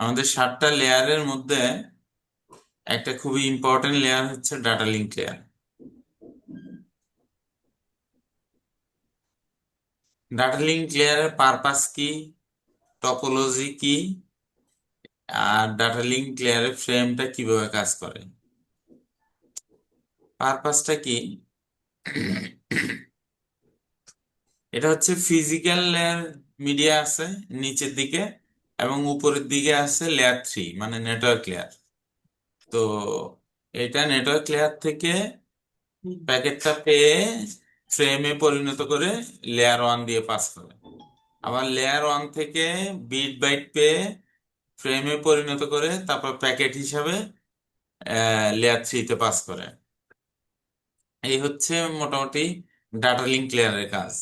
আমাদের 7টা লেয়ারের মধ্যে একটা খুবই ইম্পর্টেন্ট লেয়ার হচ্ছে data link layer. Data link লেয়ারের পারপাস কি, টপোলজি কি, আর ডাটা লিঙ্ক লেয়ারের ফ্রেমটা কিভাবে কাজ করে। পারপাসটা কি? এটা হচ্ছে ফিজিক্যাল লেয়ার, মিডিয়া আছে নিচের দিকে, এবং উপরের দিকে আছে লেয়ার 3 মানে নেটওয়ার্ক লেয়ার। তো এটা নেটওয়ার্ক লেয়ার থেকে প্যাকেটটা পেয়ে ফ্রেমে পরিণত করে লেয়ার 1 দিয়ে পাস করে। আবার লেয়ার 1 থেকে বিট বাইট পেয়ে ফ্রেমে পরিণত করে তারপর প্যাকেট হিসাবে লেয়ার 3 তে পাস করে। এই হচ্ছে মোটামুটি ডাটা লিঙ্ক লেয়ারের কাজ।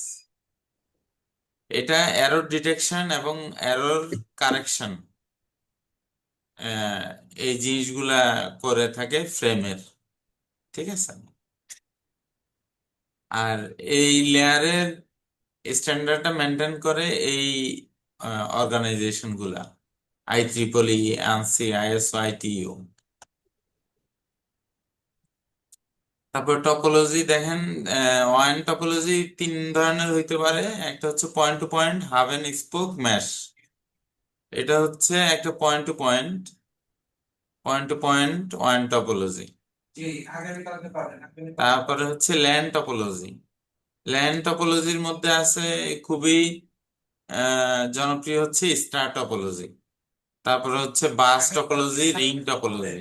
এটা এরর ডিটেকশন এবং এরর কারেকশন, এই জিনিসগুলা করে থাকে ফ্রেমের। ঠিক আছে। আর এই লেয়ারের স্ট্যান্ডার্ডটা মেনটেন করে এই অর্গানাইজেশন গুলা, IEEE, আনসি, ISO, ITU। তারপর টপোলজি দেখেন, ওয়ান টপোলজি 3 ধরনের হইতে পারে। একটা হচ্ছে point to point, hub and spoke, mesh. এটা হচ্ছে একটা পয়েন্ট টু পয়েন্ট, ওয়ান টপোলজি। তারপরে হচ্ছে ল্যান্ড টপোলজি। ল্যান্ড টপোলজির মধ্যে আছে খুবই জনপ্রিয় হচ্ছে স্টার টপোলজি। তারপরে হচ্ছে বাস টপোলজি, রিং টপোলজি।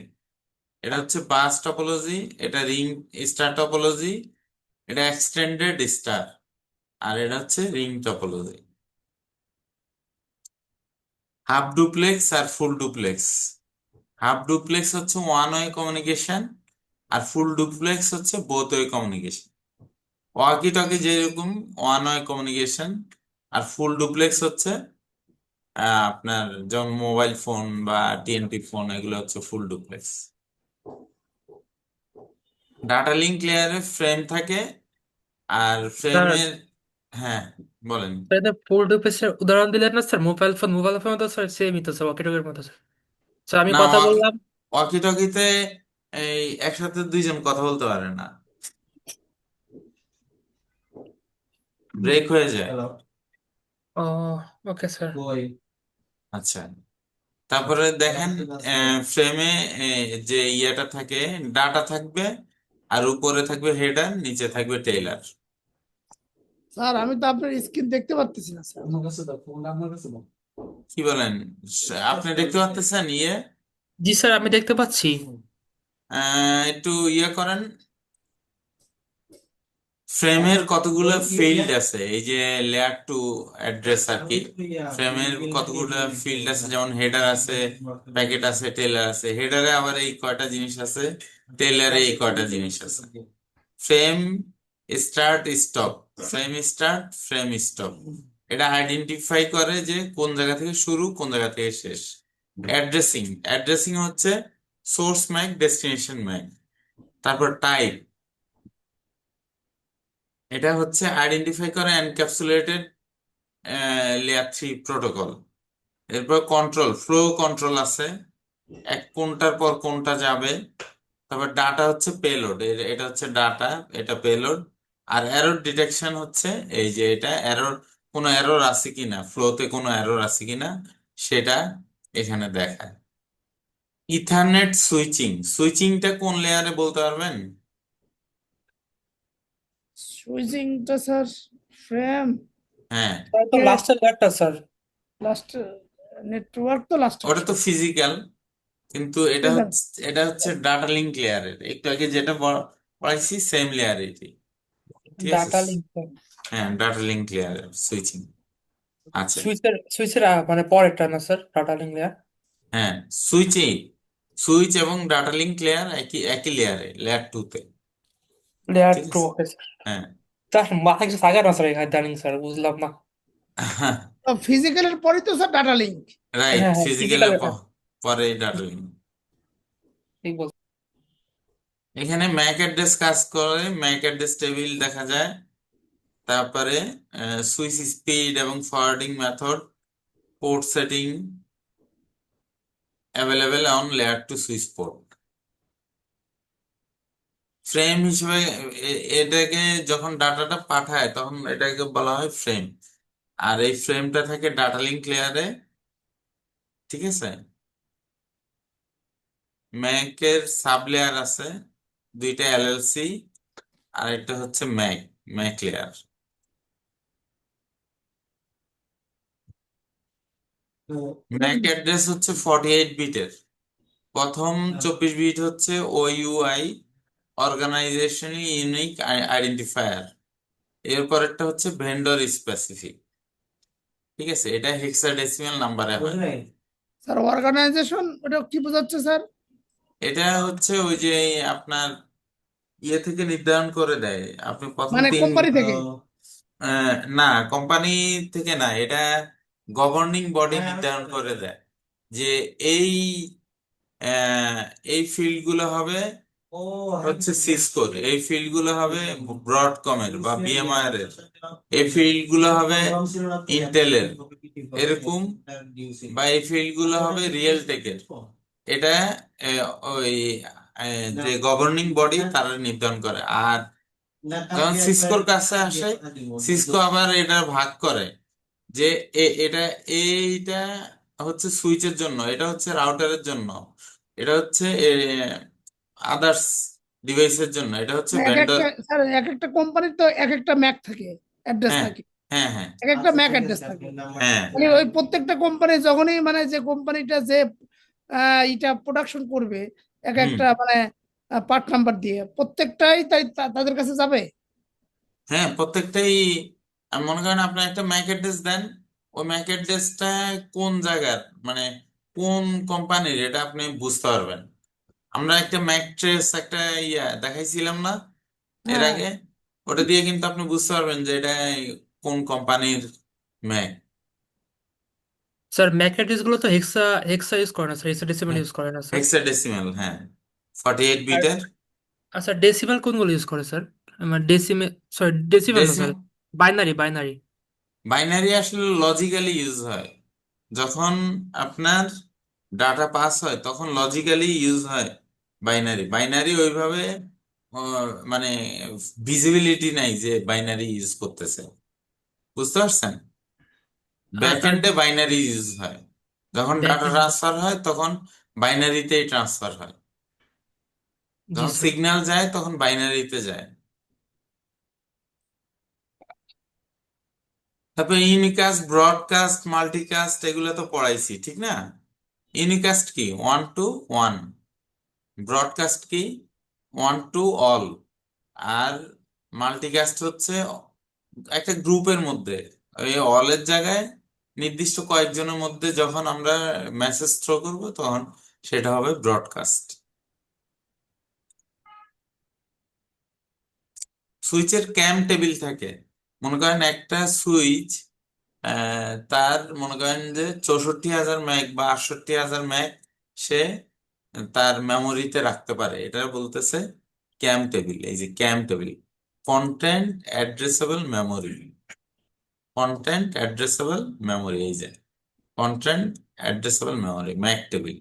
এটা হচ্ছে বাস টপোলজি, এটা রিং স্টার টপোলজি, এটা এক্সটেন্ডেড স্টার, আর এটা হচ্ছে রিং টপোলজি। হাফ ডুপ্লেক্স আর ফুল ডুপ্লেক্স। হাফ ডুপ্লেক্স হচ্ছে ওয়ান ওয়ে কমিউনিকেশন, আর ফুল ডুপ্লেক্স হচ্ছে both way communication. Walkie talkie যেরকম ওয়ান ওয়ে কমিউনিকেশন, আর full duplex হচ্ছে আপনার যেমন মোবাইল ফোন বা TNT ফোন, এগুলো হচ্ছে ফুল ডুপ্লেক্স। ডাটা লিঙ্ক লেয়ারে ফ্রেম থাকে, আর স্যার, ফ্রেমের, হ্যাঁ বলেন। এটা ফুল ডুপ্লেক্সের উদাহরণ দিলেন না স্যার? মোবাইল ফোন তো স্যার সেমই তো স্যার, ওয়াকিটকের মতো স্যার। স্যার আমি না, কথা বললাম। ওয়াকি টকিতে এই একসাথে দুইজন কথা বলতে পারে না, ব্রেক হয়ে যায়। ও, ওকে স্যার। আচ্ছা, তারপরে দেখেন ফ্রেমে যে ইয়েটা থাকে, ডাটা থাকবে, আর উপরে থাকবে হেডার, নিচে থাকবে টেইলার। স্যার আমি তো আপনার স্ক্রিন দেখতে পারতেছি না স্যার। কি বলেন? আপনি দেখতে পাচ্ছেন ইয়ে? জি স্যার, আমি দেখতে পাচ্ছি। একটু ইয়ে করেন। ফ্রেমের কতগুলো ফিল্ড আছে, এই যে লেয়ার 2 অ্যাড্রেস আর কি। ফ্রেমের কতগুলো ফিল্ড আছে, যেমন হেডার আছে, প্যাকেট আছে, টেলার আছে। হেডারে আবার এই কয়টা জিনিস আছে, টেলারে এই কয়টা জিনিস আছে। Frame start stop, frame start, frame stop. এটা আইডেন্টিফাই করে যে কোন জায়গা থেকে শুরু, কোন জায়গা থেকে শেষ। অ্যাড্রেসিং, অ্যাড্রেসিং হচ্ছে সোর্স ম্যাক, ডেস্টিনেশন ম্যাক। তারপর টাইপ, এটা হচ্ছে আইডেন্টিফাই করে এনক্যাপসুলেটেড লেয়ার 3 প্রোটোকল। এরপর কন্ট্রোল, ফ্লো কন্ট্রোল আছে, এক কোনটার পর কোনটা যাবে। তারপর ডাটা হচ্ছে পেলোড, এটা হচ্ছে ডাটা, এটা পেলোড। আর এরর ডিটেকশন হচ্ছে এই যে এটা এরর, কোনো এরর আছে কিনা, ফ্লোতে কোনো এরর আছে কিনা সেটা এখানে দেখায়। ইথারনেট সুইচিং, সুইচিংটা কোন লেয়ারে বলতে পারবেন? সুইচিংটা স্যার ফ্রেম হ্যাঁ, স্যার তো লাস্টের লেয়ারটা স্যার। লাস্ট নেটওয়ার্ক তো লাস্ট ওটা তো স্যার। ফিজিক্যাল, কিন্তু এটা ঠিক আছে। হচ্ছে, এটা হচ্ছে ডাটা লিঙ্ক লেয়ারের একটু আগে যেটা পড়াইছি, সেম লেয়ার এটি। ঠিক আছে। Data link. হ্যাঁ, ডাটা লিঙ্ক লেয়ারের সুইচিং। আচ্ছা। সুইচের মানে পরেরটা না স্যার, ডাটা লিঙ্ক লেয়ার। হ্যাঁ, সুইচই, সুইচ এবং ডাটা লিঙ্ক লেয়ার একই একই লেয়ারে, লেয়ার 2 তে। লেয়ার ঠিক টু, আছে। Okay sir. হ্যাঁ। স্যার মাথা কিছু থাকা না স্যার, এখানে জানি স্যার, বুঝলাম না। ফিজিক্যালের পরেই তো স্যার ডাটা লিঙ্ক। রাইট, হ্যাঁ হ্যাঁ, ফিজিক্যালের ফিজিক্যাল এটা। পরে ডাটা লিঙ্ক। ঠিক বল। এখানে ম্যাক অ্যাড্রেস কাজ করে, ম্যাক অ্যাড্রেস টেবিল দেখা যায়। তারপরে সুইচ স্পিড এবং forwarding method, port setting, available on layer two switch port. Frame হিসেবে এটাকে যখন ডাটাটা পাঠায় তখন এটাকে বলা হয় ফ্রেম। আর এই ফ্রেমটা থাকে ডাটা লিঙ্ক লেয়ারে, ঠিক আছে। ম্যাকের সাব লেয়ার আছে দুইটা, এলএলসি আর একটা হচ্ছে ম্যাক লেয়ার। ম্যাক অ্যাড্রেস হচ্ছে 48 বিটের। প্রথম 24 বিট হচ্ছে ওইউআই, অর্গানাইজেশন ইউনিক আইডেন্টিফায়ার। এরপরেরটা হচ্ছে ভেন্ডর স্পেসিফিক, ঠিক আছে। এটা হেক্সাডেসিমাল নাম্বারে হয়। স্যার অর্গানাইজেশন ওটা কি বোঝাচ্ছে স্যার? এটা হচ্ছে ওই যে আপনার ইয়ে থেকে নির্ধারণ করে দেয়, আপনি প্রথম মানে তিন কোম্পানি থেকে? না, কোম্পানি থেকে না, এটা গভর্নিং বডি নির্ধারণ করে দেয় যে এই আহ, এই ফিল্ড গুলো হবে হচ্ছে সিসকোর, এই ফিল্ড গুলো হবে ব্রডকমের বা বিএমআর এর, এই ফিল্ড গুলো হবে ইন্টেলের, এরকম, বা এই ফিল্ড গুলো হবে রিয়েলটেকের। এটা ওই যে গভর্নিং বডি তারা নির্ধারণ করে। আর যখন সিসকোর কাছে আসে, সিসকো আবার এটা ভাগ করে যে এটা এইটা হচ্ছে সুইচের জন্য, এটা হচ্ছে রাউটারের জন্য, এটা হচ্ছে আদার্স ডিভাইসের জন্য, এটা হচ্ছে এক ভেন্ডর। একটা স্যার এক একটা কোম্পানির তো এক একটা ম্যাক থাকে, অ্যাড্রেস হ্যাঁ, থাকে, হ্যাঁ, হ্যাঁ, এক একটা ম্যাক অ্যাড্রেস থাকে। হ্যাঁ, মানে ওই প্রত্যেকটা কোম্পানি যখনই মানে যে কোম্পানিটা যে এটা প্রোডাকশন করবে এক হুম, একটা মানে পার্ট নাম্বার দিয়ে প্রত্যেকটাই তাই তাদের কাছে যাবে। হ্যাঁ, প্রত্যেকটাই। মনে করেন আপনি একটা ম্যাক অ্যাড্রেস দেন, ওই ম্যাক অ্যাড্রেসটা কোন জায়গার, মানে কোন কোম্পানির, এটা আপনি বুঝতে পারবেন। আমরা একটা ম্যাট্রেস একটা দেখাইছিলাম না এর হ্যাঁ আগে, ওটা দিয়ে কিন্তু আপনি বুঝতে পারবেন যে এটা কোন কোম্পানির ম্যাক। স্যার ম্যাক অ্যাড্রেস গুলো তো হেক্সা হেক্সা ইউজ করে না স্যার, হেক্সাডেসিমাল ইউজ করে না স্যার। হেক্সাডেসিমাল, হ্যাঁ, 48 বিটের। আচ্ছা ডেসিমাল কোনগুলো ইউজ করে স্যার? আমার ডেসিমে, সরি ডেসিমাল না sir, decimal, binary binary. Binary আসলে লজিক্যালি ইউজ হয়। যখন আপনার ডাটা পাস হয় তখন লজিক্যালি ইউজ হয় বাইনারি। বাইনারি ওইভাবে মানে ভিজিবিলিটি নাই যে বাইনারি ইউজ করতেছে, বুঝতে পারছেন। ব্যাক আর এন্ডে বাইনারি ইউজ হয়, যখন ব্যাক ডাটা এন্ড। ট্রান্সফার হয় তখন বাইনারিতেই ট্রান্সফার হয়, জি যখন স্যার। সিগন্যাল যায় তখন বাইনারিতে যায়। তারপরে ইউনিকাস্ট, ব্রডকাস্ট, মাল্টিকাস্ট এগুলো তো পড়াইছি, ঠিক না। ইউনিকাস্ট কি? One to one. ব্রডকাস্ট কি? One to all. আর মাল্টিকাস্ট হচ্ছে একটা গ্রুপের মধ্যে, ওই অলের জায়গায় নির্দিষ্ট কয়েকজনের মধ্যে যখন আমরা মেসেজ থ্রো করব তখন সেটা হবে ব্রডকাস্ট। সুইচের ক্যাম টেবিল থাকে। মনে করেন একটা সুইচ তার মনে করেন যে 64,000 ম্যাক বা 68,000 ম্যাক সে তার মেমোরিতে রাখতে পারে, এটা বলতেছে ক্যাম টেবিল। এই যে CAM table, content addressable memory, content addressable memory, এই যে content addressable memory MAC table.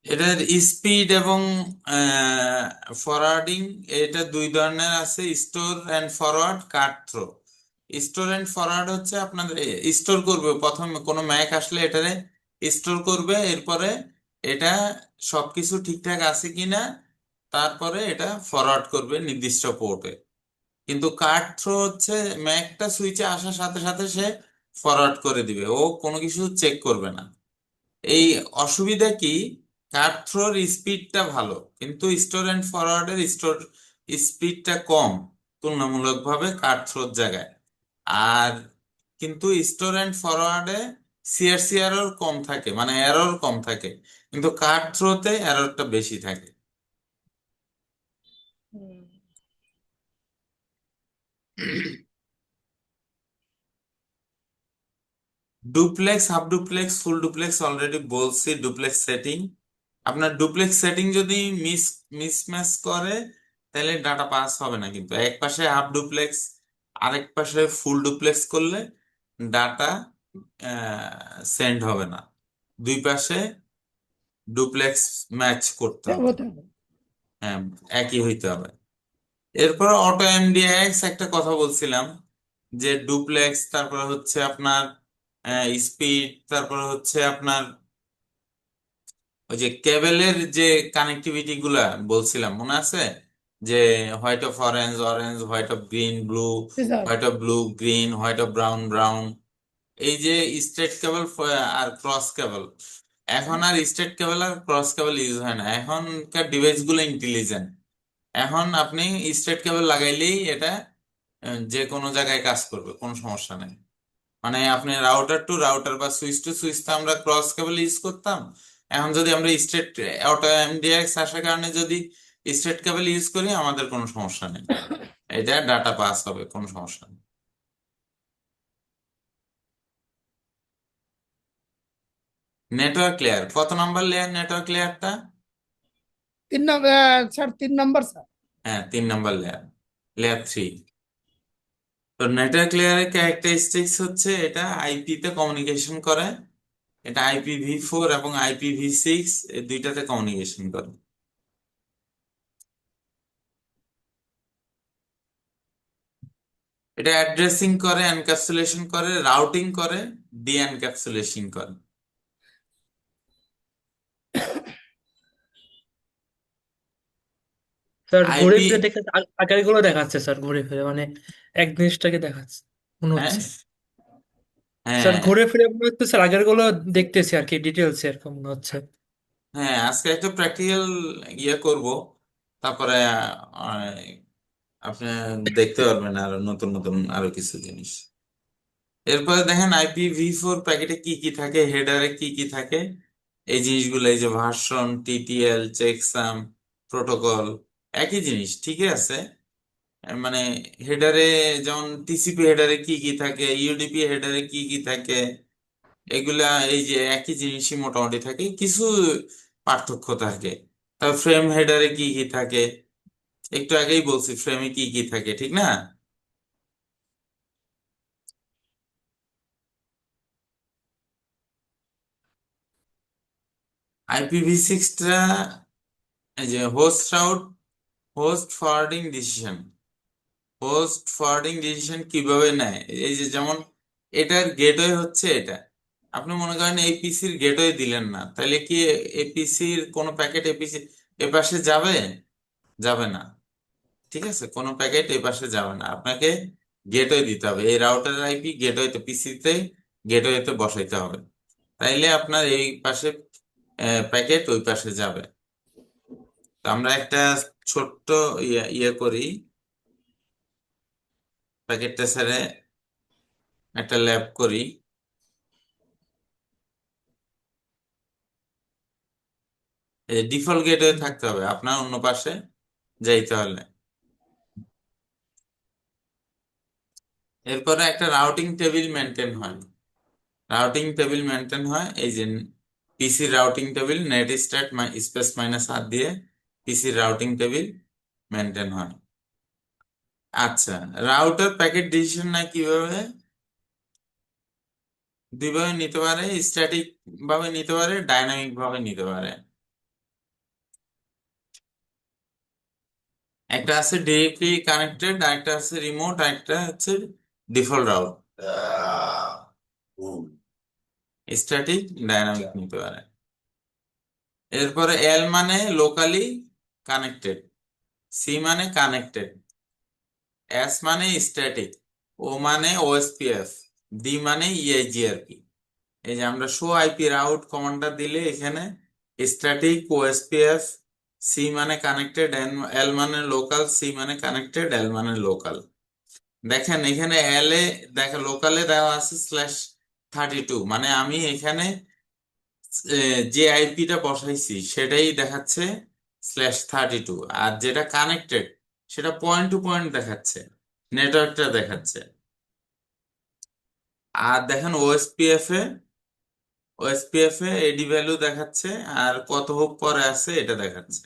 এটার স্পিড এবং ফরওয়ার্ডিং, এটা দুই ধরনের আছে, store and forward, cut through. Store and forward হচ্ছে আপনাদের স্টোর করবে, প্রথমে কোনো ম্যাক আসলে এটারে স্টোর করবে, এরপরে এটা সবকিছু ঠিকঠাক আছে কিনা তারপরে এটা ফরওয়ার্ড করবে নির্দিষ্ট পোর্টে। কিন্তু কাট থ্রো হচ্ছে ম্যাকটা সুইচে আসার সাথে সাথে সে ফরওয়ার্ড করে দিবে, ও কোনো কিছু চেক করবে না। এই অসুবিধা কি, কাট থ্রোর স্পিডটা ভালো কিন্তু স্টোর অ্যান্ড ফরওয়ার্ডের স্পিডটা কম তুলনামূলকভাবে কাট থ্রোর জায়গায়। আর কিন্তু স্টোর অ্যান্ড ফরওয়ার্ডে সিআরসি এরর কম থাকে, মানে এরর কম থাকে, কিন্তু কাট থ্রোতে এররটা বেশি থাকে। Duplex, half duplex, full duplex already বলছি। ডুপ্লেক্স সেটিং, আপনার ডুপ্লেক্স সেটিং যদি মিসম্যাচ করে তাহলে ডাটা পাস হবে না, কিন্তু এক পাশে হাফ ডুপ্লেক্স আরেক পাশে ফুল ডুপ্লেক্স করলে ডাটা সেন্ড হবে না, দুই পাশে ডুপ্লেক্স ম্যাচ করতে সেভ হবে। হতে হবে। হ্যাঁ, একই হইতে হবে। এরপর অটো এমডিএক্স একটা কথা বলছিলাম, যে ডুপ্লেক্স, তারপরে হচ্ছে আপনার স্পিড, তারপরে হচ্ছে আপনার ওই যে কেবলের যে কানেক্টিভিটি গুলা বলছিলাম, মনে আছে? যে white of orange, orange white of green, blue জি sir. White of blue, green white of brown, brown. এই যে স্ট্রেট কেবল আর ক্রস কেবল, এখন আর স্ট্রেট কেবল আর ক্রস কেবল ইউজ হয় না, এখনকার ডিভাইস গুলো ইন্টেলিজেন্ট। এখন আপনি স্ট্রেট কেবল লাগাইলেই এটা যে কোনো জায়গায় কাজ করবে, কোনো সমস্যা নেই। মানে আপনি রাউটার টু রাউটার বা সুইচ টু সুইচ তো আমরা ক্রস কেবল ইউজ করতাম, এখন যদি আমরা স্ট্রেট, অটো এমডিএক্স আসার কারণে যদি স্ট্রেট কেবল ইউজ করি, আমাদের কোনো সমস্যা নেই, এটা ডাটা পাস হবে, কোনো সমস্যা নেই। নেটওয়ার্ক লেয়ার কত নাম্বার লেয়ার? নেটওয়ার্ক লেয়ারটা 3 নম্বর স্যার, 3 নম্বর স্যার। হ্যাঁ, 3 নাম্বার লেয়ার, লেয়ার 3। তো নেটওয়ার্ক লেয়ারের ক্যারেক্টারিস্টিক্স হচ্ছে এটা আইপি তে কমিউনিকেশন করে, এটা IPv4 এবং IPv6 এই দুইটাতে কমিউনিকেশন করে। এটা অ্যাড্রেসিং করে, এনক্যাপসুলেশন করে, রাউটিং করে, ডি এনক্যাপসুলেশন করে। স্যার ঘুরে আইপি, ফিরে দেখে আগের গুলো দেখাচ্ছে স্যার, ঘুরে ফিরে মানে এক জিনিসটাকে দেখাচ্ছে মনে হ্যাঁ হচ্ছে। স্যার হ্যাঁ ঘুরে ফিরে মনে হচ্ছে স্যার আগের গুলো দেখতেছি আর কি, ডিটেলস এরকম মনে হচ্ছে। হ্যাঁ, আজকে একটা প্র্যাকটিক্যাল ইয়ে করব, তারপরে আপনি দেখতে পারবেন আরো নতুন নতুন আরো কিছু জিনিস। এরপরে দেখেন IPv4 প্যাকেটে কি কি থাকে, হেডারে কি কি থাকে, এই জিনিসগুলো, এই যে ভার্সন, TTL, চেকসাম, প্রোটোকল, একই জিনিস ঠিকই আছে। মানে হেডারে যেমন TCP হেডারে কি কি থাকে, ইউডিপি হেডারে কি কি থাকে, এগুলা এই যে একই জিনিসই মোটামুটি থাকে, কিছু পার্থক্য থাকে। তারপর ফ্রেম হেডারে কি কি থাকে, একটু আগেই বলছি ফ্রেমে কি কি থাকে, ঠিক না? IPv6টা এই যে হোস্ট ফরওয়ার্ডিং ডিসিশন, কিভাবে নেয়, এই যে যেমন এটার গেটওয়ে হচ্ছে এটা, আপনি মনে করেন এই পিসির গেটওয়ে দিলেন না, তাহলে কি এপিসির কোনো প্যাকেট এপিসি এপাশে যাবে? যাবে না। ঠিক আছে, কোনো প্যাকেট এপাশে যাবে না, আপনাকে গেটওয়ে দিতে হবে, এই রাউটারের আইপি গেটওয়েতে, পিসিতে গেটওয়েতে বসাইতে হবে, তাইলে আপনার এই পাশে প্যাকেট ওই পাশে যাবে। তো আমরা একটা ছোট্ট ইয়ে ইয়ে করি, প্যাকেটটা ছেড়ে একটা ল্যাব করি। ডিফল্ট গেটওয়ে থাকতে হবে আপনার, অন্য পাশে যাইতে হলে। এরপরে একটা রাউটিং টেবিল মেনটেন হয়, এই যে পিসির routing table, net start space -R দিয়ে পিসির রাউটিং টেবিল মেনটেন হয়। আচ্ছা, রাউটার প্যাকেট ডিসিশন নেয় কিভাবে? দুইভাবে নিতে পারে, স্ট্যাটিক ভাবে নিতে পারে, ডাইনামিক ভাবে নিতে পারে। একটা আছে ডিরেক্টলি কানেক্টেড, আরেকটা আছে রিমোট, আরেকটা হচ্ছে ডিফল্ট রাউট। স্ট্যাটিক, ডাইনামিক নিতে পারে। এরপরে এল মানে লোকালি কানেক্টেড, সি মানে কানেক্টেড, এস মানে স্ট্যাটিক, ও মানে ওএসপিএফ, ডি মানে ইআইজিআরপি। এই যে আমরা শো আইপি রাউট কমান্ডটা দিলে এখানে স্ট্যাটিক, ওএসপিএফ, সি মানে কানেক্টেড, এল মানে লোকাল, সি মানে কানেক্টেড, এল মানে লোকাল। দেখেন এখানে এল এ দেখে লোকালে দেওয়া আছে /32, মানে আমি এখানে যে আইপিটা বসাইছি সেটাই দেখাচ্ছে /32, আর যেটা কানেক্টেড সেটা পয়েন্ট টু পয়েন্ট দেখাচ্ছে, নেটওয়ার্কটা দেখাচ্ছে। আর দেখেন ওএসপিএফ এ এডি ভ্যালু দেখাচ্ছে, আর কত হোপ পরে আছে এটা দেখাচ্ছে।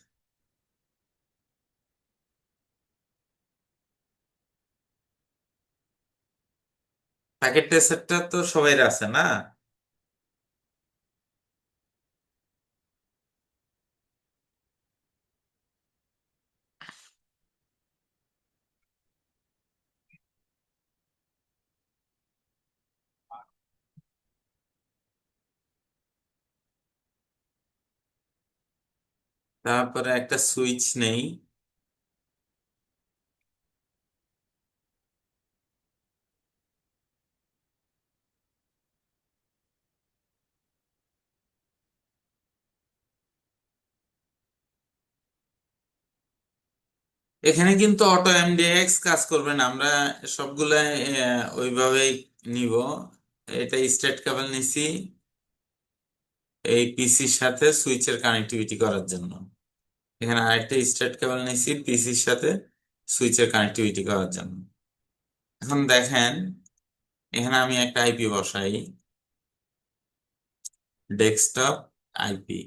প্যাকেট ট্রেসারটা তো সবাই আছে না? তারপরে একটা সুইচ নেই। এখানে কিন্তু অটো এমডিএক্স কাজ করবে না, আমরা সবগুলা ওইভাবেই নিব। এটা স্ট্রেট কেবল নিছি এই পিসির সাথে সুইচের কানেক্টিভিটি করার জন্য। এখানে আরেকটা স্ট্রেট কেবল নিছি পিসির সাথে সুইচের কানেক্টিভিটি করার জন্য। এখন দেখেন, এখানে আমি একটা আইপি বসাই, ডেস্কটপ আইপি।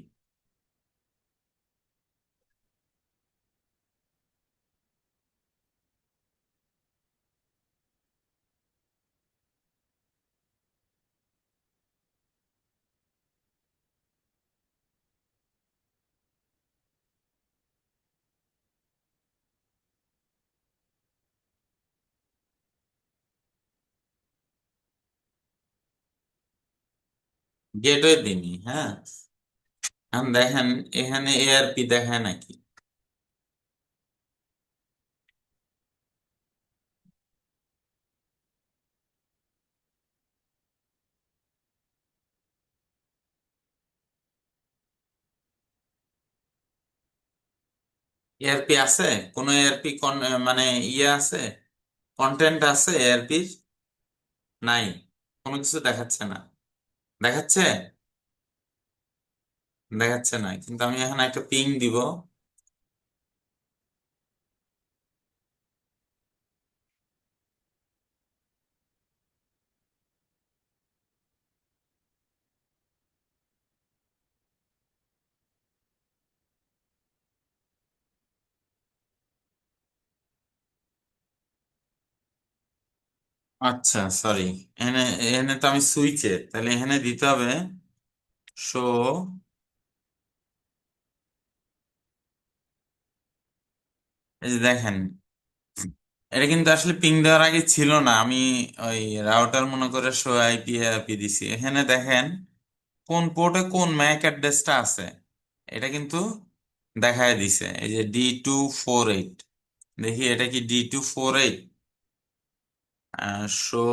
গেটওয়ে দিনই, হ্যাঁ। এখন দেখেন এখানে এআরপি দেখায় নাকি? এআরপি আছে? কোনো এআরপি মানে ইয়ে আছে, কন্টেন্ট আছে এআরপির? নাই, কোনো কিছু দেখাচ্ছে না। দেখাচ্ছে? দেখাচ্ছে না, কিন্তু আমি এখন একটা পিং দিব। আচ্ছা, সরি। এখানে এখানে তো আমি সুইচে, তাহলে এখানে দিতে হবে শো। এই যে দেখেন, এটা কিন্তু আসলে পিং দেওয়ার আগে ছিল না। আমি ওই রাউটার মনে করে শো আইপি আইপি দিছি। এখানে দেখেন কোন পোর্টে কোন ম্যাক অ্যাড্রেসটা আছে, এটা কিন্তু দেখায় দিছে। এই যে D248, দেখি এটা কি D248? শো,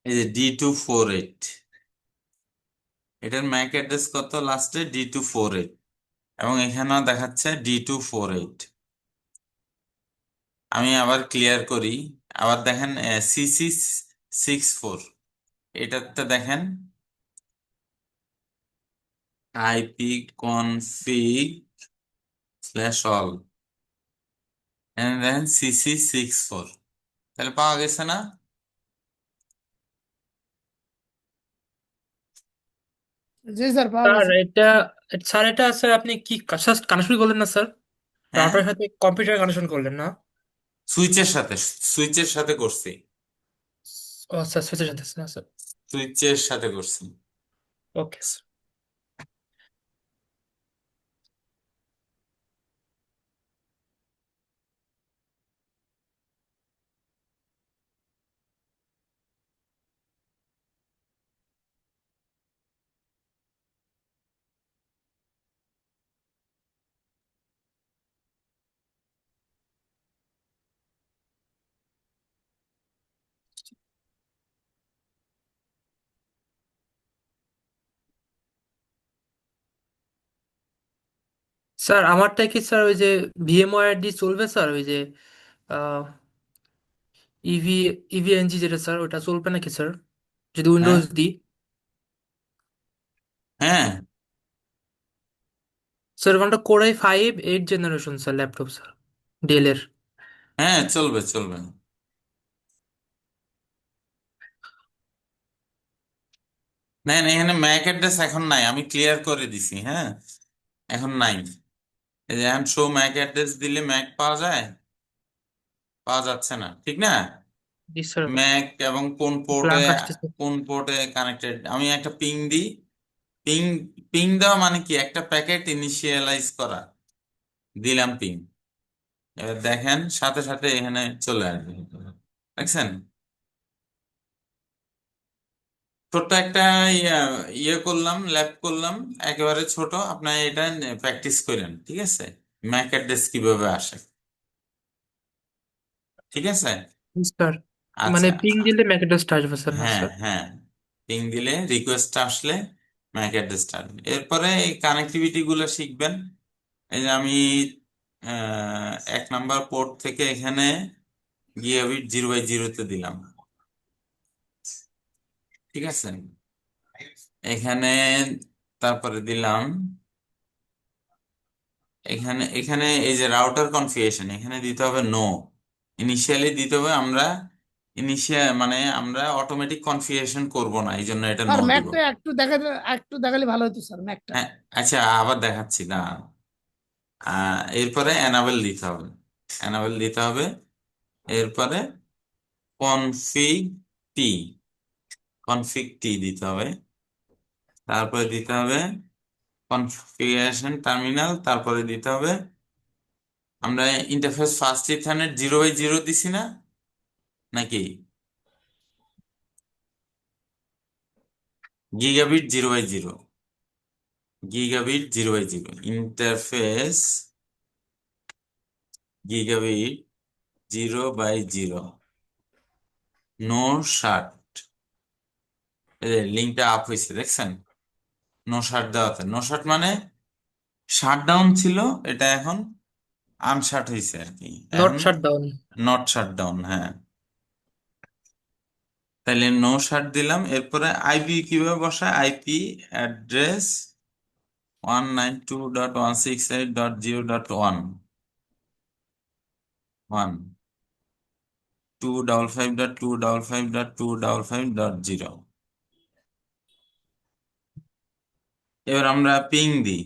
এই যে D248, এটার ম্যাক অ্যাড্রেস কত লাস্টে? D248, এবং এখানেও দেখাচ্ছে D248। আমি আবার ক্লিয়ার করি। আবার দেখেন C664, এটাতে দেখেন আইপি কনফিগ স্ল্যাশ অল, এখানে দেখেন CC64, তাহলে পাওয়া গেছে না? জি স্যার, পাওয়া স্যার গেছে। এটা স্যার এটা স্যার আপনি কি কানেকশন করলেন না স্যার? হ্যাঁ, রাউটারের সাথে কম্পিউটার কানেকশন করলেন না? সুইচের সাথে, সুইচের সাথে করছি, ও স্যার সুইচের সাথে না স্যার। সুইচের সাথে করছি। Okay sir. স্যার আমারটা কি স্যার ওই যে ভিএমওয়ার দিয়ে চলবে স্যার? ওই যে ইভি ইভিএনজি যেটা স্যার, ওটা চলবে নাকি স্যার যদি হ্যাঁ, উইন্ডোজ দিই? হ্যাঁ স্যার ওখানটা core i 5 8 generation sir, laptop sir, Dell এর। হ্যাঁ, চলবে চলবে। না না, এখানে ম্যাক অ্যাড্রেস এখন নাই, আমি ক্লিয়ার করে দিছি। হ্যাঁ, এখন নাই। এই যে এখন শো ম্যাক অ্যাড্রেস দিলে ম্যাক পাওয়া যায়? পাওয়া যাচ্ছে না, ঠিক না? জি স্যার। ম্যাক এবং ব্ল্যাঙ্ক আসতেছে। কোন পোর্টে কানেক্টেড, আমি একটা পিং দিই। পিং পিং দেওয়া মানে কি, একটা প্যাকেট ইনিশিয়ালাইজ করা। দিলাম পিং, এবার দেখেন সাথে সাথে এখানে চলে আসবে। দেখছেন? ছোট্ট একটা ইয়ে ইয়ে করলাম, ল্যাব করলাম, একেবারে ছোট। আপনার এটা প্র্যাকটিস করেন, ঠিক আছে? ম্যাক অ্যাড্রেস কিভাবে আসে, ঠিক আছে? জি স্যার। মানে আচ্ছা। পিং দিলে ম্যাক অ্যাড্রেসটা আসবে স্যার, না হ্যাঁ স্যার? হ্যাঁ, পিং দিলে রিকোয়েস্ট আসলে ম্যাক অ্যাড্রেসটা আসবে। এরপরে এই কানেক্টিভিটি গুলো শিখবেন। এই যে আমি 1 নাম্বার পোর্ট থেকে এখানে গিগাবিট 0/0-তে দিলাম, ঠিক আছে? এখানে তারপরে দিলাম এখানে এখানে এই যে রাউটার কনফিগারেশন, এখানে দিতে হবে নো। ইনিশিয়ালি দিতে হবে, আমরা ইনিশিয়াল মানে আমরা অটোমেটিক কনফিগারেশন করব না, এই জন্য এটা নো স্যার দিব। ম্যাকটা একটু দেখালে ভালো হতো স্যার, ম্যাকটা। হ্যাঁ, আচ্ছা, আবার দেখাচ্ছি না। এরপরে এনাবেল দিতে হবে, এনাবেল দিতে হবে। এরপরে কনফিগ টি, কনফিগ টি দিতে হবে। তারপরে দিতে হবে কনফিগারেশন টার্মিনাল। তারপরে দিতে হবে, আমরা ইন্টারফেস ফার্স্ট ইথারনেট 0/0 দিছি না নাকি? Gigabit 0/0, gigabit 0/0 interface, gigabit 0/0, no shut. এই যে লিঙ্কটা আপ হয়েছে, দেখছেন? নো শার্ট দেওয়াতে, নো শার্ট মানে শাট ডাউন ছিল, এটা এখন আনশার্ট হয়েছে আর কি। নট এখন shut down. Not shut down, হ্যাঁ। তাইলে নো শার্ট দিলাম। এরপরে আইপি কিভাবে বসায়, আইপি অ্যাড্রেস 192.168.0.1, 255.255.255.0। এবার আমরা পিং দিই,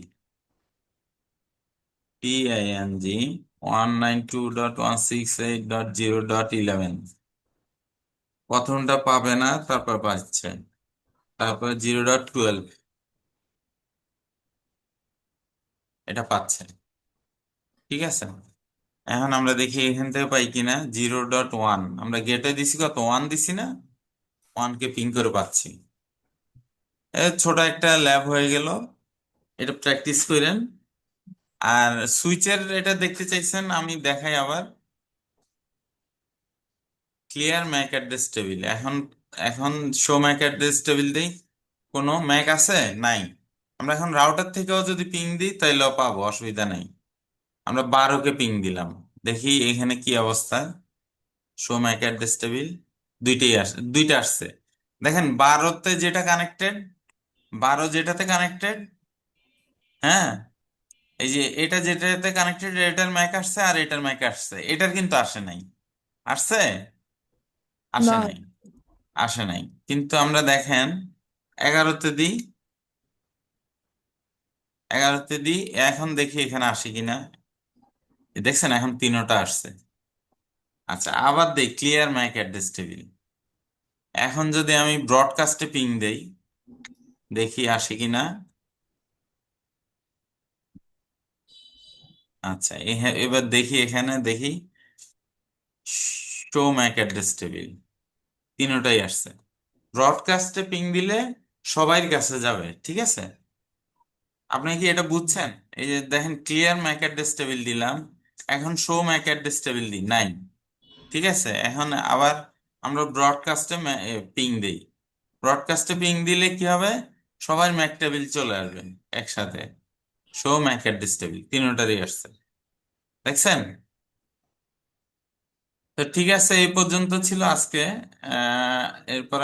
PING 192.168.0.11। প্রথমটা পাবে না, তারপর পাচ্ছে, তারপর 0.12 এটা পাচ্ছে, ঠিক আছে? এখন আমরা দেখি এখান থেকে পাই কিনা। 0.1 আমরা গেটে দিছি, কত 1 দিছি না, 1কে পিং করে পাচ্ছি। ছোট একটা ল্যাব হয়ে গেল, এটা প্র্যাকটিস করেন। আর সুইচের এটা দেখতে চাইছেন, আমি দেখাই আবার। ক্লিয়ার ম্যাক অ্যাড্রেস টেবিল, এখন এখন শো ম্যাক অ্যাড্রেস টেবিল দিই। কোনো ম্যাক আছে? নাই। আমরা এখন রাউটার থেকেও যদি পিং দিই তাইলেও পাবো, অসুবিধা নেই। আমরা 12কে পিং দিলাম, দেখি এখানে কি অবস্থা। শো ম্যাক অ্যাড্রেস টেবিল দুইটা আসছে। দেখেন 12তে যেটা কানেক্টেড, 12 যেটাতে কানেক্টেড, হ্যাঁ, এই যে এটা যেটাতে কানেক্টেড, এটার ম্যাক আসছে আর এটার ম্যাক আসছে, এটার কিন্তু আসে নাই। আসছে? আসে না নাই, আসে নাই। কিন্তু আমরা দেখেন 11তে দিই, 11তে দিই, এখন দেখি এখানে আসে কিনা। দেখছেন এখন তিনোটা আসছে। আচ্ছা, আবার দেই ক্লিয়ার ম্যাক অ্যাড্রেস টেবিল। এখন যদি আমি ব্রডকাস্টে পিং দেই, দেখি আসে কিনা। আচ্ছা, এবার দেখি, এখানে দেখি শো ম্যাক অ্যাড্রেস টেবিল, তিনোটাই আসছে। ব্রডকাস্টে পিং দিলে সবার কাছে যাবে, ঠিক আছে? আপনি কি এটা বুঝছেন? এই যে দেখেন ক্লিয়ার ম্যাক অ্যাড্রেস টেবিল দিলাম, এখন শো ম্যাক অ্যাড্রেস টেবিল দিই, নাই। ঠিক আছে, এখন আবার আমরা ব্রডকাস্টে পিং দিই। ব্রডকাস্টে পিং দিলে কি হবে, সবার ম্যাক টেবিল চলে আসবে একসাথে। শো ম্যাক অ্যাড্রেস টেবিল তিনটারই আসছে, দেখছেন? তো ঠিক আছে, এই পর্যন্ত ছিল আজকে। এরপর